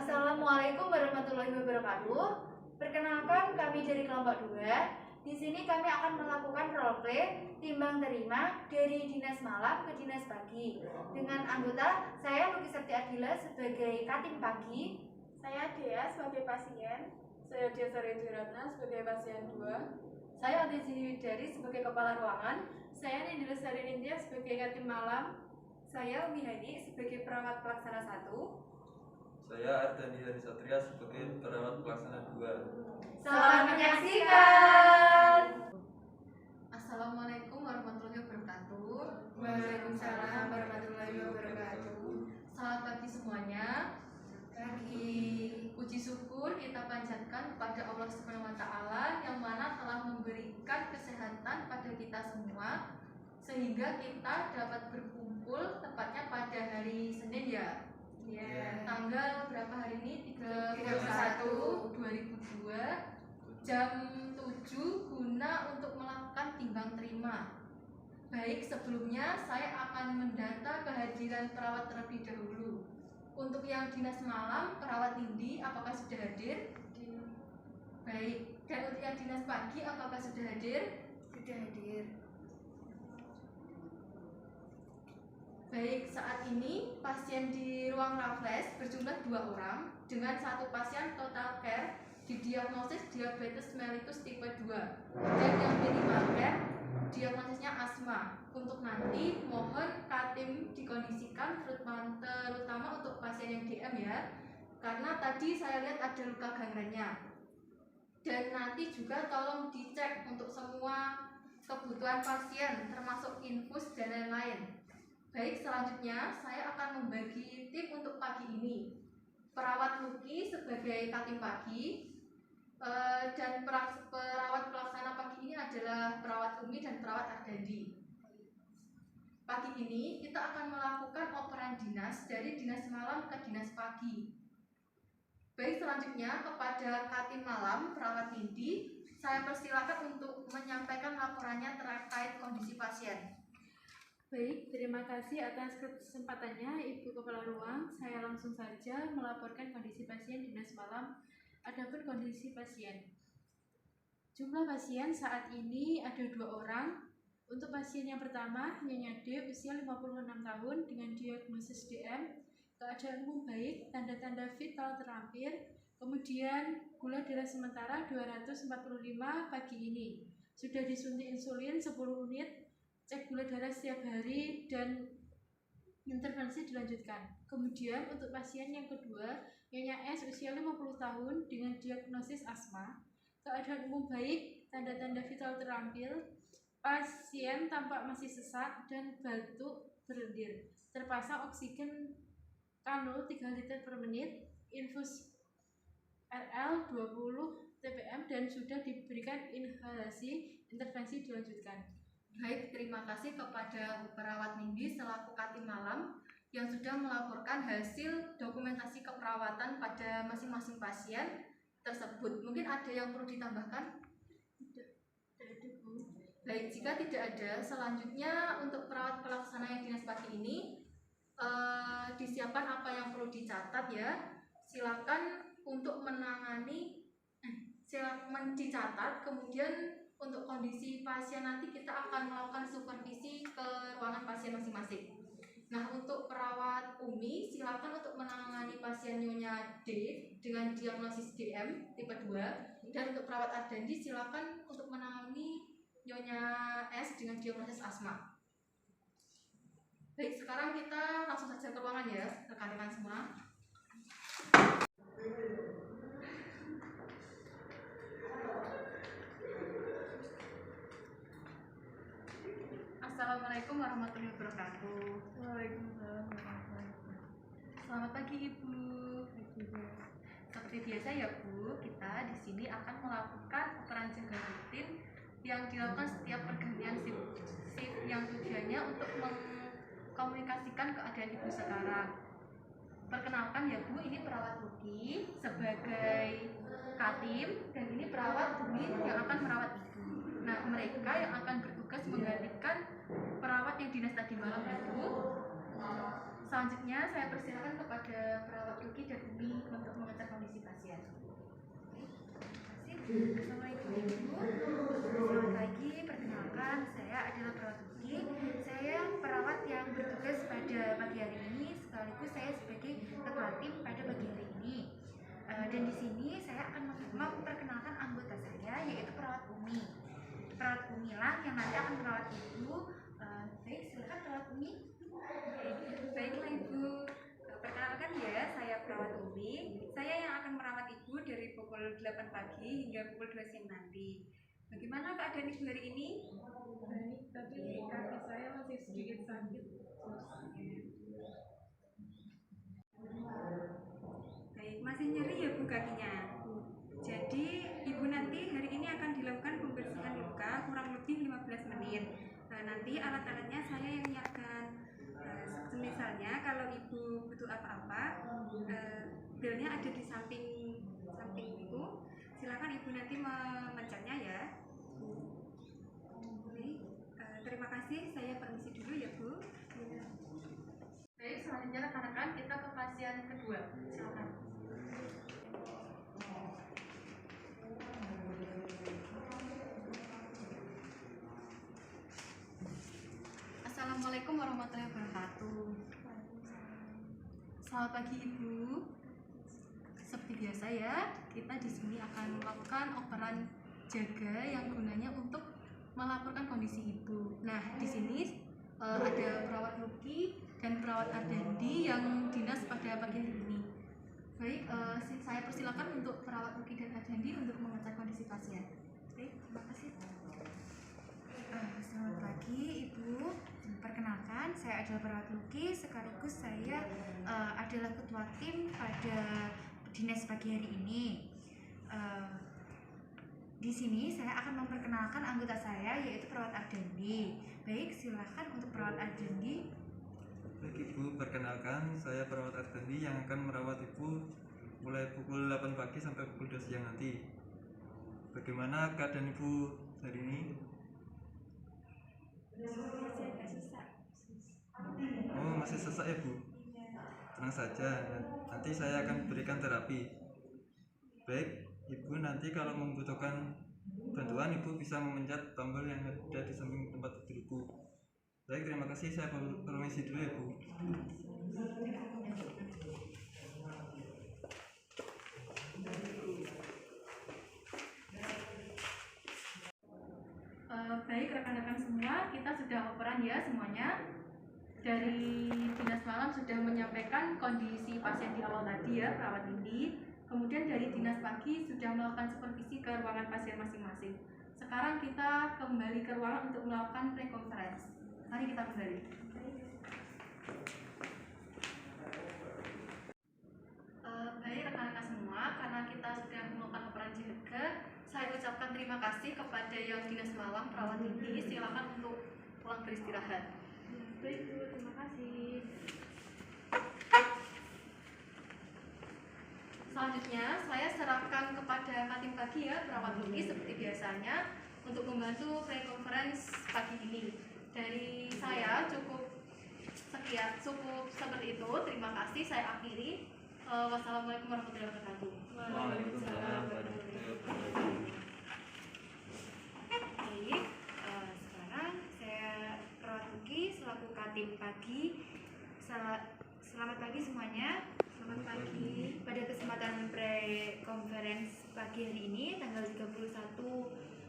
Assalamualaikum warahmatullahi wabarakatuh. Perkenalkan, kami dari kelompok 2. Di sini kami akan melakukan roleplay timbang terima dari dinas malam ke dinas pagi. Dengan anggota saya Luki Septi Adila sebagai katim pagi, saya Dea sebagai pasien, saya Dea Saredi Ratna sebagai pasien 2, saya Adi Widari sebagai kepala ruangan, saya Nindila Sari Nindya sebagai katim malam, saya Umi Hadi sebagai perawat pelaksana 1, saya Ardani Hani Satria sebagai perawat pelaksana 2. Selamat menyaksikan. Assalamualaikum warahmatullahi wabarakatuh. Waalaikumsalam warahmatullahi wabarakatuh. Selamat pagi semuanya. Pagi. Puji syukur kita panjatkan kepada Allah Subhanahu wa taala yang mana telah memberikan kesehatan pada kita semua sehingga kita dapat berkumpul tepatnya pada hari Senin ya. Tanggal berapa hari ini? 31 2002 jam 7 guna untuk melakukan timbang terima. Baik, sebelumnya saya akan mendata kehadiran perawat terlebih dahulu. Untuk yang dinas malam, perawat Nindi, apakah sudah hadir? Baik, dan untuk yang dinas pagi, apakah sudah hadir? Sudah hadir. Baik, saat ini pasien di ruang Raffles berjumlah 2 orang dengan 1 pasien total care didiagnosis diabetes mellitus tipe 2 dan yang minimal care diagnosisnya asma. Untuk nanti mohon katim dikondisikan terutama untuk pasien yang DM ya, karena tadi saya lihat ada luka gangrennya. Dan nanti juga tolong dicek untuk semua kebutuhan pasien termasuk infus dan lain-lain. Baik, selanjutnya saya akan membagi tim untuk pagi ini. Perawat Luki sebagai katim pagi, dan perawat pelaksana pagi ini adalah perawat Umi dan perawat Ardandi. Pagi ini kita akan melakukan operan dinas dari dinas malam ke dinas pagi. Baik, selanjutnya kepada katim malam perawat Nindi, saya persilakan untuk menyampaikan laporannya terkait kondisi pasien. Baik, terima kasih atas kesempatannya Ibu Kepala Ruang. Saya langsung saja melaporkan kondisi pasien dinas malam. Adapun kondisi pasien, jumlah pasien saat ini ada 2 orang. Untuk pasien yang pertama, Nyonya D, usia 56 tahun dengan diagnosis DM, keadaan umum baik, tanda-tanda vital terampil, kemudian gula darah sementara 245 pagi ini. Sudah disuntik insulin 10 unit, cek gula darah setiap hari dan intervensi dilanjutkan. Kemudian untuk pasien yang kedua, Nyonya S usia 50 tahun dengan diagnosis asma, keadaan umum baik, tanda-tanda vital terampil, pasien tampak masih sesak dan batuk berlendir, terpasang oksigen kanul 3 liter per menit, infus RL 20 TPM dan sudah diberikan inhalasi, intervensi dilanjutkan. Baik, terima kasih kepada perawat Nindi selaku katim malam yang sudah melaporkan hasil dokumentasi keperawatan pada masing-masing pasien tersebut. Mungkin ada yang perlu ditambahkan? Tidak ada, Bu. Baik, jika tidak ada, selanjutnya untuk perawat pelaksana yang dinas pagi ini disiapkan apa yang perlu dicatat ya. Silakan untuk menangani, silakan dicatat. Kemudian untuk kondisi pasien nanti kita akan melakukan supervisi ke ruangan pasien masing-masing. Nah, untuk perawat Umi silakan untuk menangani pasien Nyonya D dengan diagnosis DM tipe 2 dan untuk perawat Ardandi silakan untuk menangani Nyonya S dengan diagnosis asma. Baik, sekarang kita langsung saja ke ruangan ya, rekan-rekan semua. Assalamualaikum warahmatullahi wabarakatuh. Waalaikumsalam warahmatullahi wabarakatuh. Selamat pagi Ibu. Seperti biasa ya Bu, kita di sini akan melakukan operan jaga rutin yang dilakukan setiap pergantian shift yang tujuannya untuk mengkomunikasikan keadaan Ibu sekarang. Perkenalkan ya Bu, ini perawat Luki sebagai katim dan ini perawat Bumi yang akan merawat Ibu. Nah, mereka yang akan bertugas menggantikan perawat yang dinas tadi malam ya Bu. Selanjutnya saya persilakan kepada perawat Luki dan Umi untuk Perkenalkan, saya adalah perawat Uki. Saya perawat yang bertugas pada pagi hari ini, sekaligus saya sebagai ketua tim pada pagi hari ini. Dan di sini saya akan memperkenalkan anggota saya, yaitu perawat Umi. Perawat Umi lah yang nanti akan merawat Ibu. Baik, silakan perawat Umi. Baiklah Ibu, perkenalkan ya, saya perawat Umi. Saya yang akan merawat Ibu dari pukul 8 pagi hingga pukul 2 siang nanti. Bagaimana keadaan Ibu hari ini? Baik, tapi kaki saya masih sedikit sakit. Baik, masih nyeri ya Bu kakinya? Jadi Ibu nanti hari ini akan dilakukan pembersihan luka kurang lebih 15 menit. Nanti alat-alatnya saya yang nyiapkan. Misalnya kalau Ibu butuh apa-apa, belnya ada di samping Ibu. Silakan Ibu nanti memencetnya ya. Baik, terima kasih. Saya permisi dulu ya Bu. Baik, selanjutnya rekan-rekan kita ke pasien kedua. Silakan. Assalamualaikum warahmatullahi wabarakatuh. Selamat pagi Ibu. Seperti biasa ya, kita di sini akan melakukan operan jaga yang gunanya untuk melaporkan kondisi Ibu. Nah, di sini ada perawat Luki dan perawat Ardandi yang dinas pada pagi hari ini. Baik, saya persilakan untuk perawat Luki dan Ardandi untuk mengecek kondisi pasien. Baik, terima kasih. Selamat pagi Ibu. Perkenalkan, saya adalah perawat Luki, sekaligus saya adalah ketua tim pada dinas pagi hari ini. Di sini saya akan memperkenalkan anggota saya, yaitu perawat Ardandi. Baik, silakan untuk perawat Ardandi. Baik Ibu, perkenalkan saya perawat Ardandi yang akan merawat Ibu mulai pukul 8 pagi sampai pukul 2 siang nanti. Bagaimana keadaan Ibu hari ini? Oh, masih sesak ya Bu? Tenang saja, nanti saya akan berikan terapi. Baik, Ibu nanti kalau membutuhkan bantuan, Ibu bisa memencet tombol yang ada di samping tempat tidur Ibu. Baik, terima kasih. Saya permisi dulu ya Bu. Baik rekan-rekan semua, kita sudah operan ya semuanya. Dari dinas malam sudah menyampaikan kondisi pasien di awal tadi ya, perawat ini. Kemudian dari dinas pagi sudah melakukan supervisi ke ruangan pasien masing-masing. Sekarang kita kembali ke ruangan untuk melakukan pre-conference. Mari kita kembali. Baik rekan-rekan semua, karena kita sudah melakukan operan jaga, saya ucapkan terima kasih kepada yang dinas malam perawat ini. Silakan untuk pulang beristirahat. Baik Bu, terima kasih. Selanjutnya saya serahkan kepada Katim pagi ya, perawat ini seperti biasanya untuk membantu pre-conference pagi ini. Dari saya cukup seperti itu. Terima kasih, saya akhiri. Wassalamualaikum warahmatullahi wabarakatuh. Waalaikumsalam warahmatullahi wabarakatuh. Baik, sekarang saya perawat Uki selaku Katim pagi. Selamat pagi semuanya. Selamat pagi. Pada kesempatan pre-conference pagi hari ini, tanggal 31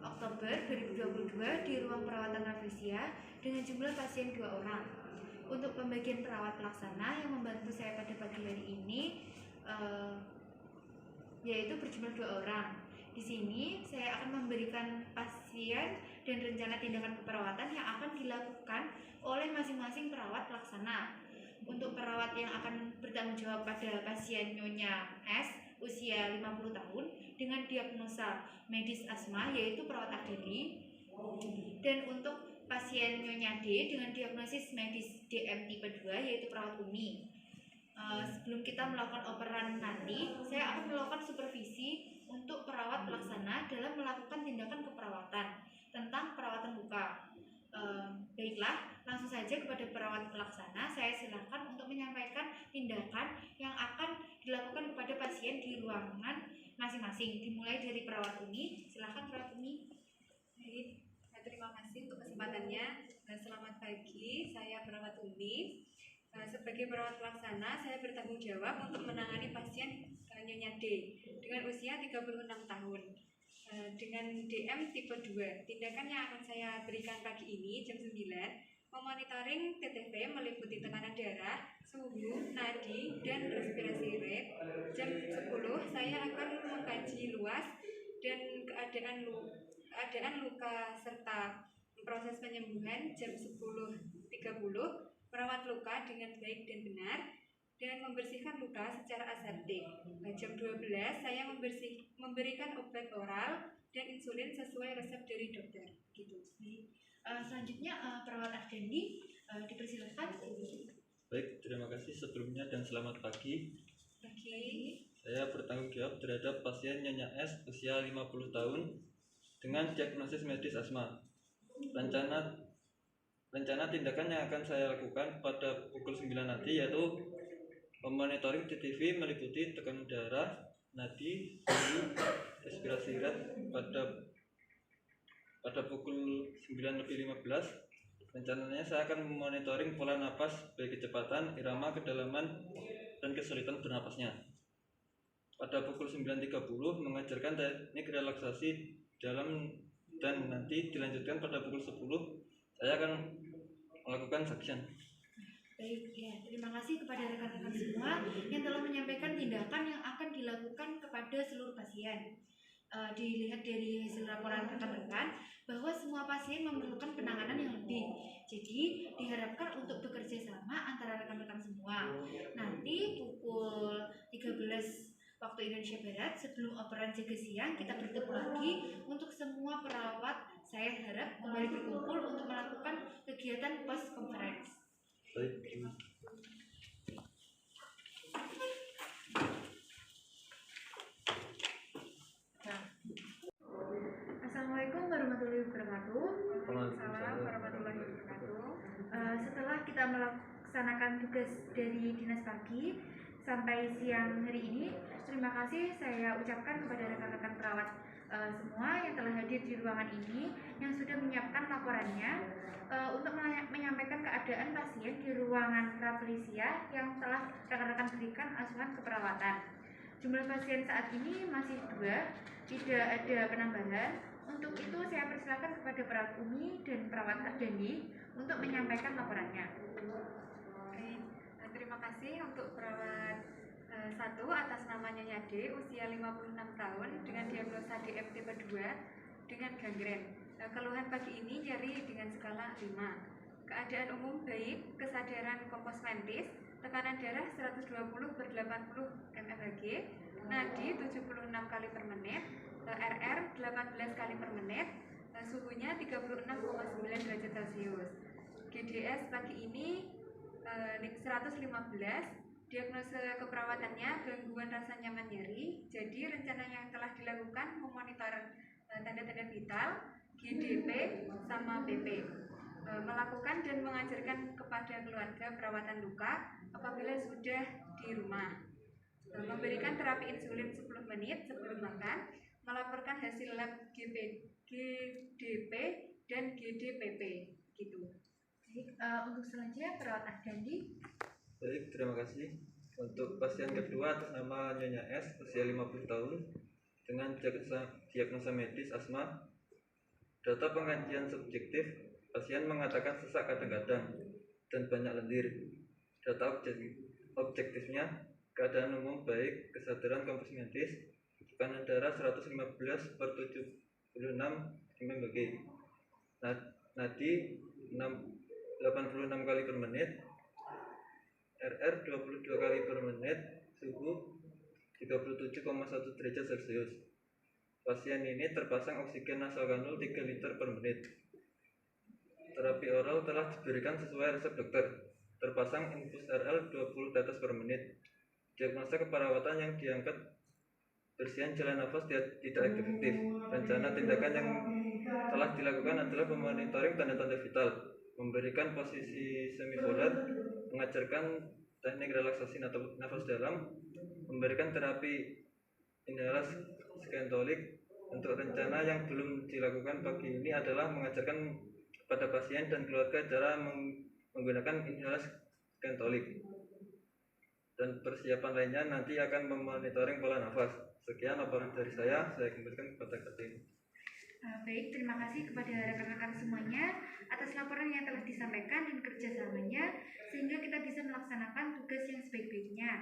Oktober 2022 di ruang perawatan Rafflesia dengan jumlah pasien 2 orang. Untuk pembagian perawat pelaksana yang membantu saya pada pagi hari ini yaitu berjumlah 2 orang. Di sini saya akan memberikan pasien dan rencana tindakan keperawatan yang akan dilakukan oleh masing-masing perawat pelaksana. Untuk perawat yang akan bertanggung jawab pada pasien Nyonya S usia 50 tahun dengan diagnosa medis asma yaitu perawat Ardandi, dan untuk pasien Nyonya D dengan diagnosis medis DM tipe 2 yaitu perawat Umi. Sebelum kita melakukan operan nanti, saya akan melakukan supervisi untuk perawat pelaksana dalam melakukan tindakan keperawatan tentang perawatan luka. Baiklah, langsung saja kepada perawat pelaksana, saya silakan untuk menyampaikan tindakan yang akan dilakukan kepada pasien di ruangan masing-masing. Dimulai dari perawat Umi, silakan perawat Umi. Baik, Terima kasih untuk kesempatannya. Selamat pagi, saya perawat Umi. Sebagai perawat pelaksana, saya bertanggung jawab untuk menangani pasien Nyonya D dengan usia 36 tahun dengan DM tipe 2. Tindakan yang akan saya berikan pagi ini jam 9, memonitoring TTV meliputi tekanan darah, suhu, nadi, dan respirasi rate. Jam 10 saya akan mengkaji luas dan keadaan luka serta proses penyembuhan. Jam 10.30 merawat luka dengan baik dan benar dan membersihkan luka secara aseptik. Jam 12 saya memberikan obat oral dan insulin sesuai resep dari dokter. Gitu. Selanjutnya perawat Ardendi dipersilakan. Baik, terima kasih sebelumnya dan selamat pagi. Saya bertanggung jawab terhadap pasien Nyonya S usia 50 tahun dengan diagnosis medis asma. Rencana tindakan yang akan saya lakukan pada pukul 9 nanti yaitu memonitoring TTV meliputi tekanan darah, nadi, suhu, respirasi rate pada pukul 9.15. Rencananya saya akan memonitoring pola napas baik kecepatan, irama, kedalaman, dan kesulitan bernapasnya. Pada pukul 9.30 mengajarkan teknik relaksasi dalam dan nanti dilanjutkan pada pukul 10 saya akan melakukan suction. Baik, ya, terima kasih kepada rekan-rekan semua yang telah menyampaikan tindakan yang akan dilakukan kepada seluruh pasien. Dilihat dari hasil laporan rekan-rekan bahwa semua pasien memerlukan penanganan yang lebih. Jadi diharapkan untuk bekerja sama antara rekan-rekan semua. Nanti pukul 13 waktu Indonesia Barat sebelum operan jaga siang kita bertemu lagi untuk semua perawat. Saya harap kembali berkumpul untuk melakukan kegiatan post conference. Baik. Assalamualaikum warahmatullahi wabarakatuh. Waalaikumsalam warahmatullahi wabarakatuh. Setelah kita melaksanakan tugas dari dinas pagi sampai siang hari ini, terima kasih saya ucapkan kepada rekan-rekan perawat semua yang telah hadir di ruangan ini yang sudah menyiapkan laporannya untuk menyampaikan keadaan pasien di ruangan prafelisia yang telah rekan-rekan berikan asuhan keperawatan. Jumlah pasien saat ini masih 2, tidak ada penambahan. Untuk itu saya persilakan kepada perawat Umi dan perawat Ardendi untuk menyampaikan laporannya. Baik, terima kasih untuk perawat 1 atas nama Nyonya D usia 56 tahun dengan diagnosa DM tipe 2 dengan gangren. Keluhan pagi ini nyeri dengan skala 5. Keadaan umum baik, kesadaran kompos mentis, tekanan darah 120/80 mmHg, nadi 76 kali per menit, RR 18 kali per menit, suhunya 36,9 derajat Celcius. GDS pagi ini 115. Diagnosa keperawatannya gangguan rasa nyaman nyeri. Jadi rencana yang telah dilakukan memonitor tanda-tanda vital, GDP sama PP, melakukan dan mengajarkan kepada keluarga perawatan luka apabila sudah di rumah, memberikan terapi insulin 10 menit sebelum makan, melaporkan hasil lab GDP dan GDPP gitu. Baik, untuk selanjutnya perawat Ardendi. Baik, terima kasih. Untuk pasien kedua atas nama Nyonya S usia 50 tahun dengan diagnosa medis asma. Data pengajian subjektif, pasien mengatakan sesak kadang-kadang dan banyak lendir. Data objektifnya, keadaan umum baik, kesadaran kompos medis, tekanan darah 115/76 mmHg, nadi 86 kali per menit, RR 22 kali per menit, suhu 37,1 derajat Celcius. Pasien ini terpasang oksigen nasal kanul 3 liter per menit. Terapi oral telah diberikan sesuai resep dokter. Terpasang infus RL 20 tetes per menit. Diagnosa keperawatan yang diangkat bersihan jalan nafas tidak efektif. Rencana tindakan yang telah dilakukan adalah memonitoring tanda-tanda vital, memberikan posisi semipolar, mengajarkan teknik relaksasi nafas dalam, memberikan terapi inhalas skentolik, Untuk rencana yang belum dilakukan pagi ini adalah mengajarkan pada pasien dan keluarga cara menggunakan inhaler kentolik. Dan persiapan lainnya nanti akan memonitoring pola nafas. Sekian laporan dari saya kembalikan kepada Kartini. Baik, terima kasih kepada rekan-rekan semuanya atas laporan yang telah disampaikan dan kerjasamanya sehingga kita bisa melaksanakan tugas yang sebaik-baiknya.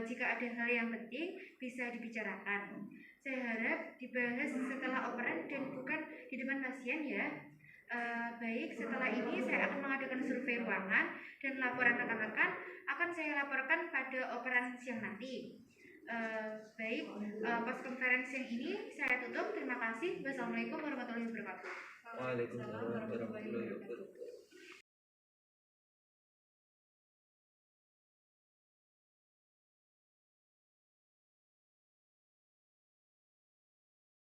Jika ada hal yang penting bisa dibicarakan. Saya harap dibahas setelah operan dan bukan di depan pasien ya. Baik, setelah ini saya akan mengadakan survei ruangan dan laporan rekan-rekan akan saya laporkan pada operan siang nanti. Baik, pas konferensi yang ini saya tutup. Terima kasih. Wassalamualaikum warahmatullahi wabarakatuh. Waalaikumsalam warahmatullahi wabarakatuh.